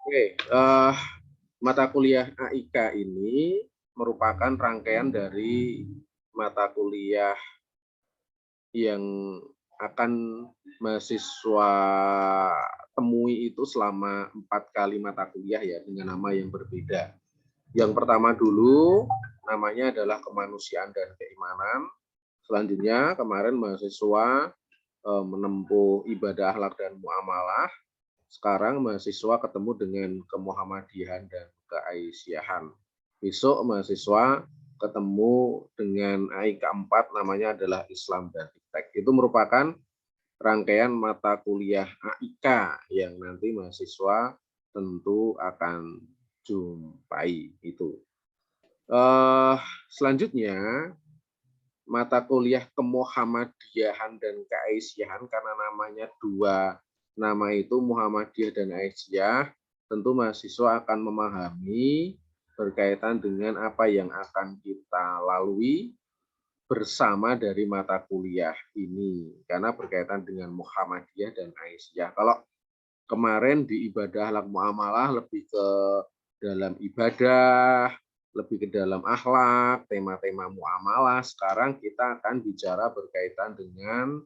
Oke, mata kuliah AIK ini merupakan rangkaian dari mata kuliah yang akan mahasiswa temui itu selama 4 kali mata kuliah ya, dengan nama yang berbeda. Yang pertama dulu namanya adalah kemanusiaan dan keimanan. Selanjutnya kemarin mahasiswa menempuh ibadah akhlak dan muamalah. Sekarang mahasiswa ketemu dengan kemuhamadiahan dan keaisyahan. Besok mahasiswa ketemu dengan AI keempat namanya adalah Islam dan Iptek. Itu merupakan rangkaian mata kuliah AIK yang nanti mahasiswa tentu akan jumpai itu. Selanjutnya mata kuliah kemuhamadiahan dan keaisyahan karena namanya dua nama itu Muhammadiyah dan Aisyah, tentu mahasiswa akan memahami berkaitan dengan apa yang akan kita lalui bersama dari mata kuliah ini karena berkaitan dengan Muhammadiyah dan Aisyah. Kalau kemarin di ibadah akhlak muamalah lebih ke dalam ibadah, lebih ke dalam akhlak, tema-tema muamalah. Sekarang kita akan bicara berkaitan dengan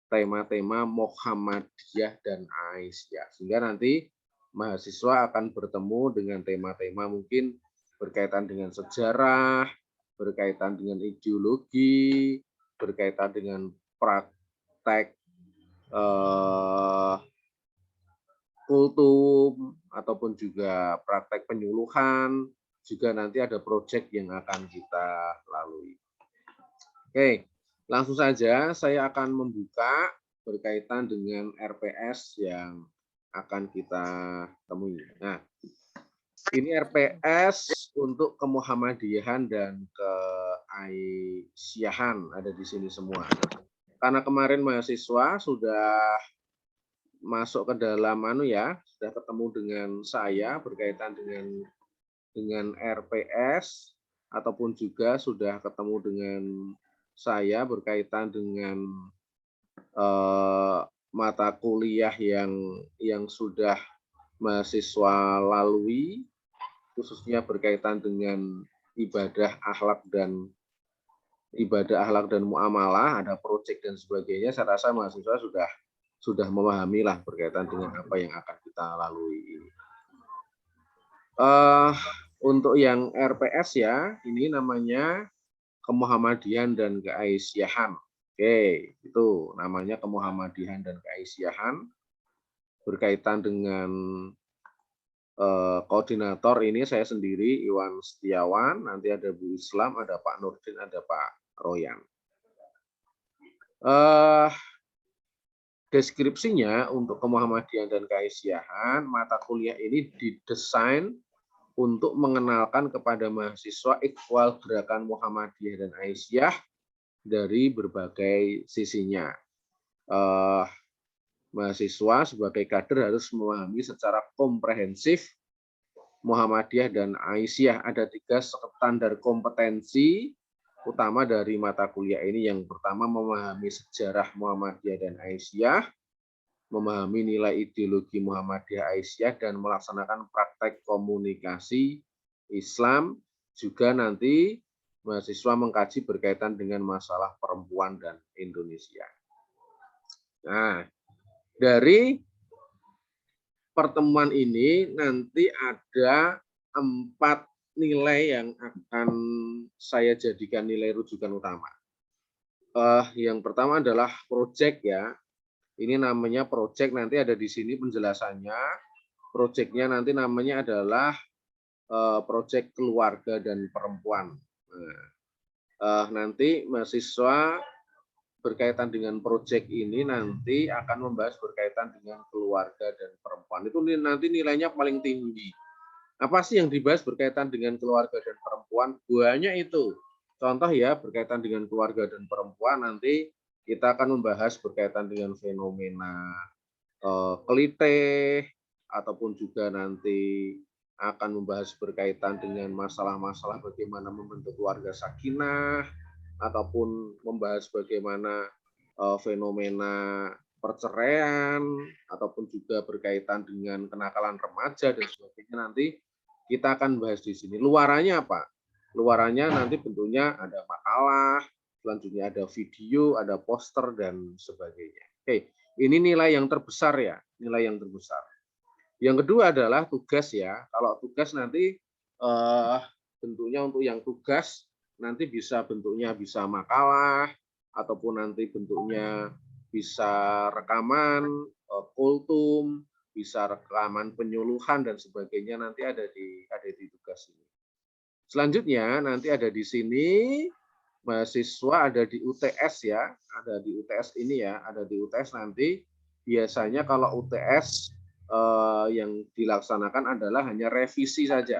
tema-tema Muhammadiyah dan Aisyah. Sehingga nanti mahasiswa akan bertemu dengan tema-tema mungkin berkaitan dengan sejarah, berkaitan dengan ideologi, berkaitan dengan praktek kultum ataupun juga praktek penyuluhan, juga nanti ada proyek yang akan kita lalui. Oke, langsung saja saya akan membuka berkaitan dengan RPS yang akan kita temui. Nah, ini RPS untuk kemuhamadiahan dan keaisyahan ada di sini semua. Karena kemarin mahasiswa sudah masuk ke dalam sudah ketemu dengan saya berkaitan dengan RPS ataupun juga sudah ketemu dengan saya berkaitan dengan mata kuliah yang sudah mahasiswa lalui, khususnya berkaitan dengan ibadah akhlak dan muamalah, ada proyek dan sebagainya. Saya rasa mahasiswa sudah memahami lah berkaitan dengan apa yang akan kita lalui ini. Untuk yang RPS ya, ini namanya kemuhamadiahan dan keaisyahan. Oke, itu namanya kemuhamadiahan dan keaisyahan berkaitan dengan koordinator ini saya sendiri Iwan Setiawan, nanti ada Bu Islam, ada Pak Nurdin, ada Pak Royan. Deskripsinya untuk kemuhamadiahan dan keaisyahan, mata kuliah ini didesain untuk mengenalkan kepada mahasiswa ikhwal gerakan Muhammadiyah dan Aisyah dari berbagai sisinya. Mahasiswa sebagai kader harus memahami secara komprehensif Muhammadiyah dan Aisyah. Ada 3 standar kompetensi utama dari mata kuliah ini. Yang pertama memahami sejarah Muhammadiyah dan Aisyah, memahami nilai ideologi Muhammadiyah Aisyah, dan melaksanakan praktek komunikasi Islam. Juga nanti mahasiswa mengkaji berkaitan dengan masalah perempuan dan Indonesia. Nah, dari pertemuan ini nanti ada 4 nilai yang akan saya jadikan nilai rujukan utama. Yang pertama adalah proyek ya. Ini namanya proyek, nanti ada di sini penjelasannya. Proyeknya nanti namanya adalah proyek keluarga dan perempuan. Nanti mahasiswa berkaitan dengan proyek ini nanti akan membahas berkaitan dengan keluarga dan perempuan. Itu nanti nilainya paling tinggi. Apa sih yang dibahas berkaitan dengan keluarga dan perempuan? Banyak itu. Contoh ya, berkaitan dengan keluarga dan perempuan nanti kita akan membahas berkaitan dengan fenomena kelitih, ataupun juga nanti akan membahas berkaitan dengan masalah-masalah bagaimana membentuk keluarga sakinah, ataupun membahas bagaimana fenomena perceraian ataupun juga berkaitan dengan kenakalan remaja dan sebagainya nanti kita akan bahas di sini. Luarannya apa? Luarannya nanti bentuknya ada makalah, selanjutnya ada video, ada poster dan sebagainya. Oke, ini nilai yang terbesar ya, nilai yang terbesar. Yang kedua adalah tugas ya. Kalau tugas nanti bentuknya untuk yang tugas nanti bisa bentuknya bisa makalah ataupun nanti bentuknya bisa rekaman, kultum, bisa rekaman penyuluhan dan sebagainya nanti ada di tugas ini. Selanjutnya nanti ada di sini mahasiswa ada di UTS ya, ada di UTS ini ya, ada di UTS nanti biasanya kalau UTS yang dilaksanakan adalah hanya revisi saja.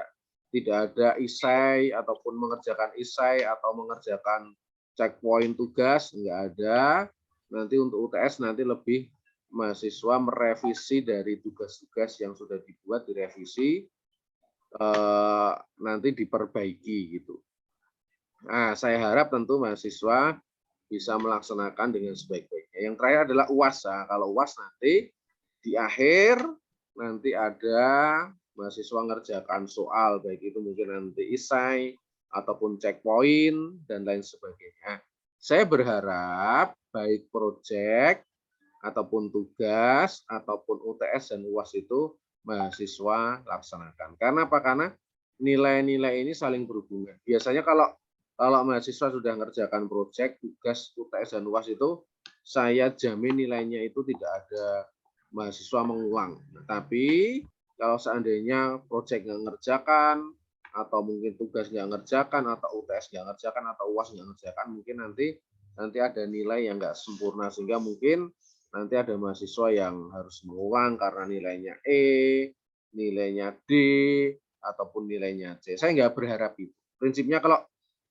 Tidak ada isai ataupun mengerjakan isai atau mengerjakan checkpoint tugas, enggak ada. Nanti untuk UTS nanti lebih mahasiswa merevisi dari tugas-tugas yang sudah dibuat, direvisi, nanti diperbaiki gitu. Nah, saya harap tentu mahasiswa bisa melaksanakan dengan sebaik-baiknya. Yang terakhir adalah UAS. Nah, kalau UAS nanti di akhir nanti ada mahasiswa ngerjakan soal, baik itu mungkin nanti isai ataupun checkpoint dan lain sebagainya. Saya berharap baik proyek ataupun tugas ataupun UTS dan UAS itu mahasiswa laksanakan. Karena apa? Karena nilai-nilai ini saling berhubungan. Biasanya kalau mahasiswa sudah ngerjakan proyek, tugas, UTS dan UAS itu saya jamin nilainya itu tidak ada mahasiswa mengulang. Tapi kalau seandainya proyek nggak ngerjakan, atau mungkin tugas nggak ngerjakan, atau UTS nggak ngerjakan, atau UAS nggak ngerjakan, mungkin nanti ada nilai yang nggak sempurna, sehingga mungkin nanti ada mahasiswa yang harus mengulang karena nilainya E, nilainya D, ataupun nilainya C. Saya nggak berharap itu. Prinsipnya kalau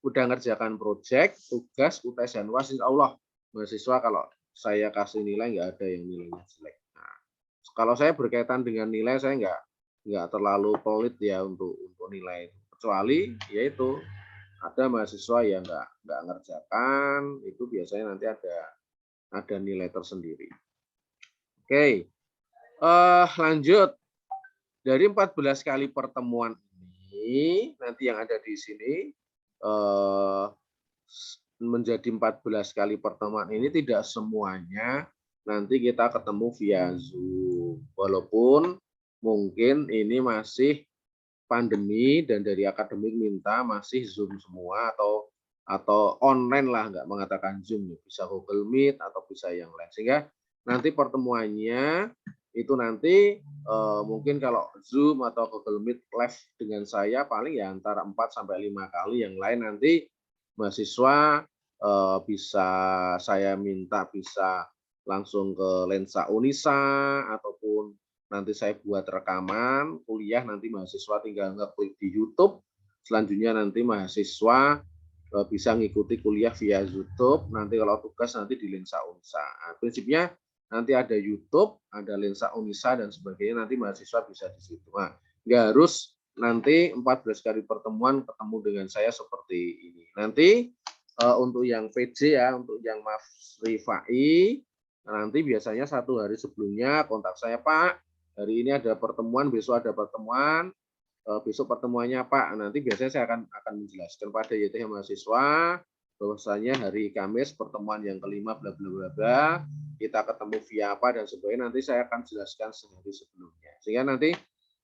udah ngerjakan proyek, tugas, UTS, dan UAS, insya Allah mahasiswa kalau saya kasih nilai nggak ada yang nilainya jelek. Kalau saya berkaitan dengan nilai, saya nggak terlalu pelit ya untuk nilai, kecuali yaitu ada mahasiswa yang nggak ngerjakan, itu biasanya nanti ada nilai tersendiri. Oke, lanjut. Dari 14 kali pertemuan ini, nanti yang ada di sini menjadi 14 kali pertemuan ini tidak semuanya nanti kita ketemu via Zoom. Walaupun mungkin ini masih pandemi dan dari akademik minta masih Zoom semua atau online lah, nggak mengatakan Zoom, bisa Google Meet atau bisa yang lain. Sehingga nanti pertemuannya itu nanti mungkin kalau Zoom atau Google Meet live dengan saya paling ya antara 4 sampai 5 kali, yang lain nanti mahasiswa bisa saya minta bisa langsung ke Lensa Unisa ataupun nanti saya buat rekaman kuliah, nanti mahasiswa tinggal ngeklik di YouTube. Selanjutnya nanti mahasiswa bisa ngikuti kuliah via YouTube. Nanti kalau tugas nanti di Lensa Unisa. Nah, prinsipnya nanti ada YouTube, ada Lensa Unisa dan sebagainya. Nanti mahasiswa bisa di situ. Nah, nggak harus nanti 14 kali pertemuan ketemu dengan saya seperti ini. Nanti untuk yang PJ ya, untuk yang Mas Rifai, nanti biasanya 1 hari sebelumnya kontak saya, Pak, hari ini ada pertemuan, besok ada pertemuan, besok pertemuannya Pak. Nanti biasanya saya akan menjelaskan pada YTH mahasiswa bahwasanya hari Kamis pertemuan yang kelima bla bla bla bla, kita ketemu via apa dan sebagainya, nanti saya akan jelaskan sehari sebelumnya. Sehingga nanti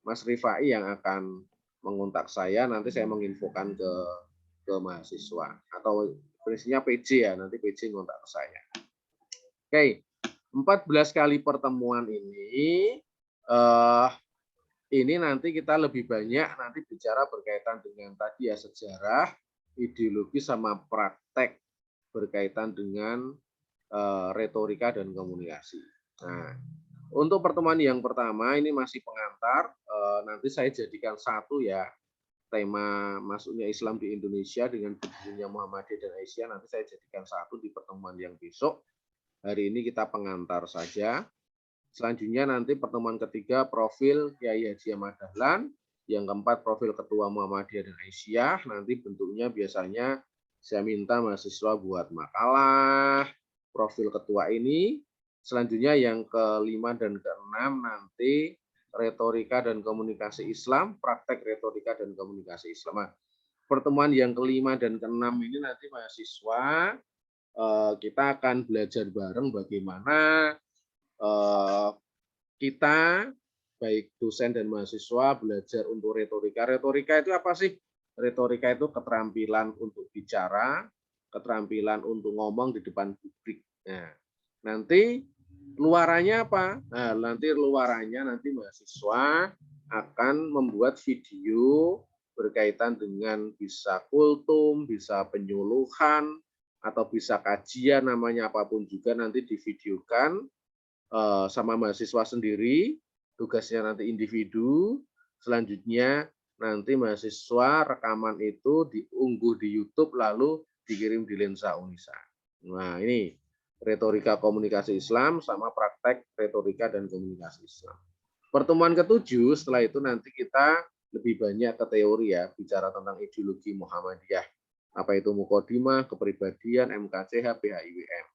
Mas Rifai yang akan mengontak saya, nanti saya menginfokan ke mahasiswa atau prinsipnya PJ ya, nanti PJ ngontak ke saya. Oke, 14 kali pertemuan ini nanti kita lebih banyak nanti bicara berkaitan dengan tadi ya sejarah, ideologi sama praktek berkaitan dengan retorika dan komunikasi. Nah, untuk pertemuan yang pertama ini masih pengantar, nanti saya jadikan satu ya, tema masuknya Islam di Indonesia dengan berdirinya Muhammadiyah dan Aisyah, nanti saya jadikan satu di pertemuan yang besok. Hari ini kita pengantar saja. Selanjutnya nanti pertemuan ketiga profil Kiai Haji Ahmad Dahlan, yang keempat profil Ketua Muhammadiyah dan Aisyah. Nanti bentuknya biasanya saya minta mahasiswa buat makalah profil ketua ini, Selanjutnya yang kelima dan keenam nanti retorika dan komunikasi Islam, praktek retorika dan komunikasi Islam. Nah, pertemuan yang kelima dan keenam ini nanti mahasiswa kita akan belajar bareng bagaimana kita baik dosen dan mahasiswa belajar untuk retorika. Retorika itu apa sih? Retorika itu keterampilan untuk bicara, keterampilan untuk ngomong di depan publik. Nah, nanti luarannya apa? Nah, nanti luarannya nanti mahasiswa akan membuat video berkaitan dengan bisa kultum, bisa penyuluhan, atau bisa kajian, namanya apapun juga nanti divideokan sama mahasiswa sendiri, tugasnya nanti individu, selanjutnya nanti mahasiswa rekaman itu diunggah di YouTube lalu dikirim di Lensa Unisa. Nah, ini retorika komunikasi Islam sama praktek retorika dan komunikasi Islam. Pertemuan ketujuh, setelah itu nanti kita lebih banyak ke teori ya, bicara tentang ideologi Muhammadiyah. Apa itu mukodimah, kepribadian, MKCH, PHIWM.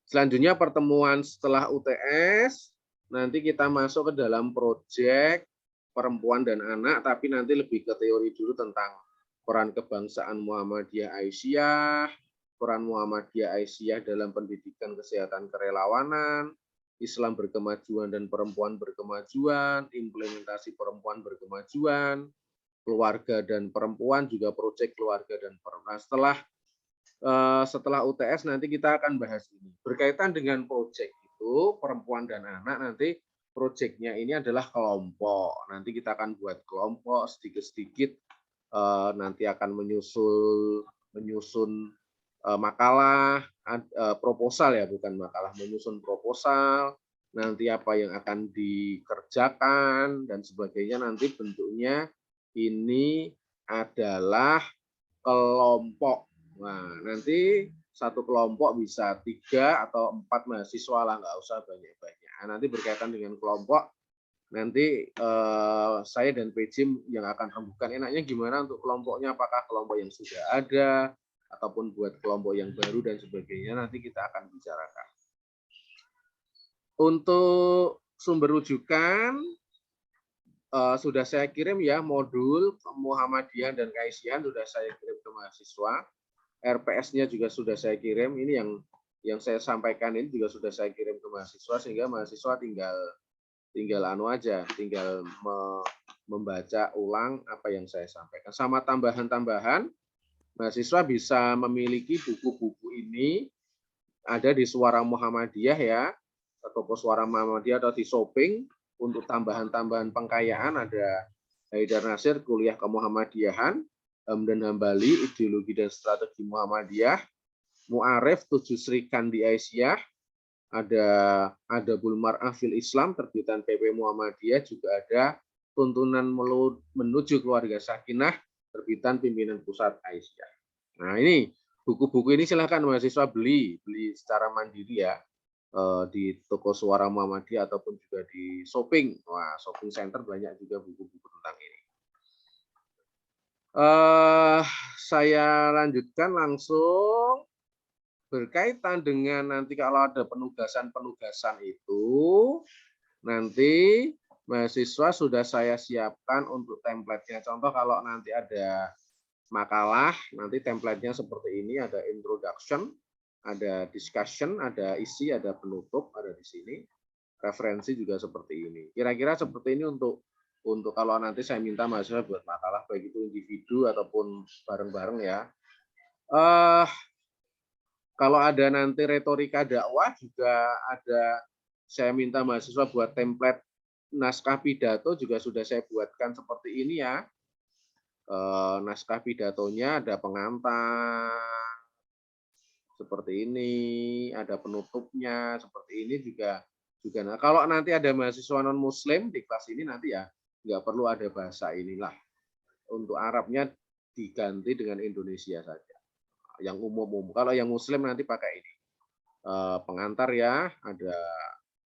Selanjutnya pertemuan setelah UTS, nanti kita masuk ke dalam proyek perempuan dan anak, tapi nanti lebih ke teori dulu tentang peran kebangsaan Muhammadiyah Aisyah, peran Muhammadiyah Aisyah dalam pendidikan kesehatan kerelawanan, Islam berkemajuan dan perempuan berkemajuan, implementasi perempuan berkemajuan, keluarga dan perempuan, juga proyek keluarga dan perempuan. Setelah UTS nanti kita akan bahas ini. Berkaitan dengan proyek itu, perempuan dan anak, nanti proyeknya ini adalah kelompok. Nanti kita akan buat kelompok sedikit-sedikit, nanti akan menyusun makalah, proposal ya, bukan makalah, menyusun proposal, nanti apa yang akan dikerjakan, dan sebagainya. Nanti bentuknya ini adalah kelompok. Nah, nanti satu kelompok bisa 3 atau 4 mahasiswa lah, nggak usah banyak-banyak. Nah, nanti berkaitan dengan kelompok, nanti saya dan PJ yang akan rembukan enaknya gimana untuk kelompoknya, apakah kelompok yang sudah ada, ataupun buat kelompok yang baru dan sebagainya, nanti kita akan bicarakan. Untuk sumber rujukan, sudah saya kirim ya, modul Muhammadiyah dan Kaisian sudah saya kirim ke mahasiswa. RPS-nya juga sudah saya kirim. Ini yang saya sampaikan ini juga sudah saya kirim ke mahasiswa, sehingga mahasiswa tinggal membaca ulang apa yang saya sampaikan. Sama tambahan-tambahan, mahasiswa bisa memiliki buku-buku ini ada di Suara Muhammadiyah ya, toko Suara Muhammadiyah atau di shopping. Untuk tambahan-tambahan pengkayaan ada Haidar Nasir, Kuliah Kemuhammadiyahan, Hamdan Hambali, Ideologi dan Strategi Muhammadiyah, Mu'arif, 7 Sri Kandi Aisyah, ada Adabul Mar'ah fil Islam, terbitan PP Muhammadiyah, juga ada Tuntunan Menuju Keluarga Sakinah, terbitan Pimpinan Pusat Aisyah. Nah, ini buku-buku ini silahkan mahasiswa beli secara mandiri ya, di toko Suara Muhammadiyah ataupun juga di shopping. Wah, shopping center banyak juga buku-buku tentang ini. Saya lanjutkan langsung berkaitan dengan nanti kalau ada penugasan itu, nanti mahasiswa sudah saya siapkan untuk template-nya. Contoh kalau nanti ada makalah, nanti template-nya seperti ini, ada introduction, ada discussion, ada isi, ada penutup, ada di sini. Referensi juga seperti ini. Kira-kira seperti ini untuk kalau nanti saya minta mahasiswa buat makalah, baik itu individu ataupun bareng-bareng ya. Kalau ada nanti retorika dakwah juga ada, saya minta mahasiswa buat template naskah pidato juga sudah saya buatkan seperti ini ya. Naskah pidatonya ada pengantar seperti ini, ada penutupnya seperti ini juga. Nah, kalau nanti ada mahasiswa non Muslim di kelas ini nanti ya nggak perlu ada bahasa inilah. Untuk Arabnya diganti dengan Indonesia saja. Yang umum. Kalau yang Muslim nanti pakai ini. Pengantar ya, ada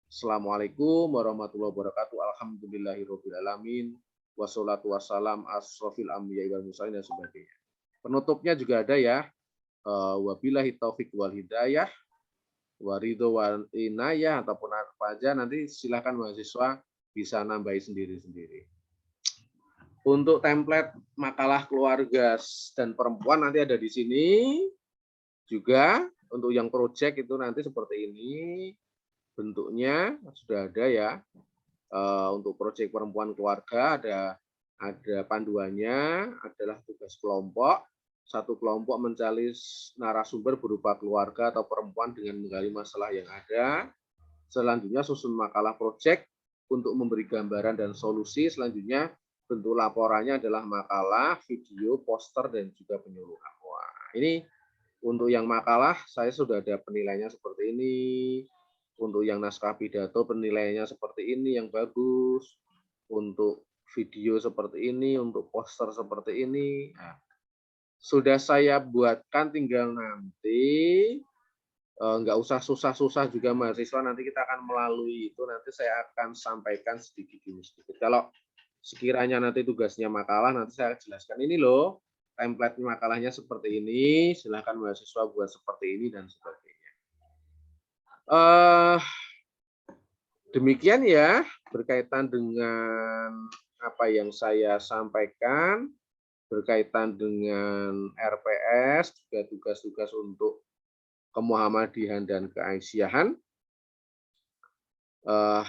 Assalamualaikum warahmatullahi wabarakatuh, alhamdulillahirabbil alamin, wassalatu wassalam asrofil anbiya'i wal mursalin dan sebagainya. Penutupnya juga ada ya. Wabillahi taufik wal hidayah. waridho wal inayah ataupun apa aja, nanti silakan mahasiswa bisa nambahi sendiri-sendiri. Untuk template makalah keluarga dan perempuan nanti ada di sini juga. Untuk yang project itu nanti seperti ini bentuknya sudah ada ya. Untuk project perempuan keluarga ada panduannya, adalah tugas kelompok. Satu kelompok mencari narasumber berupa keluarga atau perempuan dengan menggali masalah yang ada. Selanjutnya susun makalah project untuk memberi gambaran dan solusi. Selanjutnya bentuk laporannya adalah makalah, video, poster, dan juga penyuluhan. Wah, ini untuk yang makalah saya sudah ada penilaiannya seperti ini. Untuk yang naskah pidato penilaiannya seperti ini yang bagus. Untuk video seperti ini, untuk poster seperti ini. Nah, sudah saya buatkan, tinggal nanti nggak usah susah-susah juga mahasiswa, nanti kita akan melalui itu, nanti saya akan sampaikan sedikit demi sedikit. Kalau sekiranya nanti tugasnya makalah, nanti saya jelaskan ini loh, template makalahnya seperti ini, silahkan mahasiswa buat seperti ini dan sebagainya. Demikian ya, berkaitan dengan apa yang saya sampaikan, berkaitan dengan RPS, juga tugas-tugas untuk kemuhamadiyahan dan keaisyaan.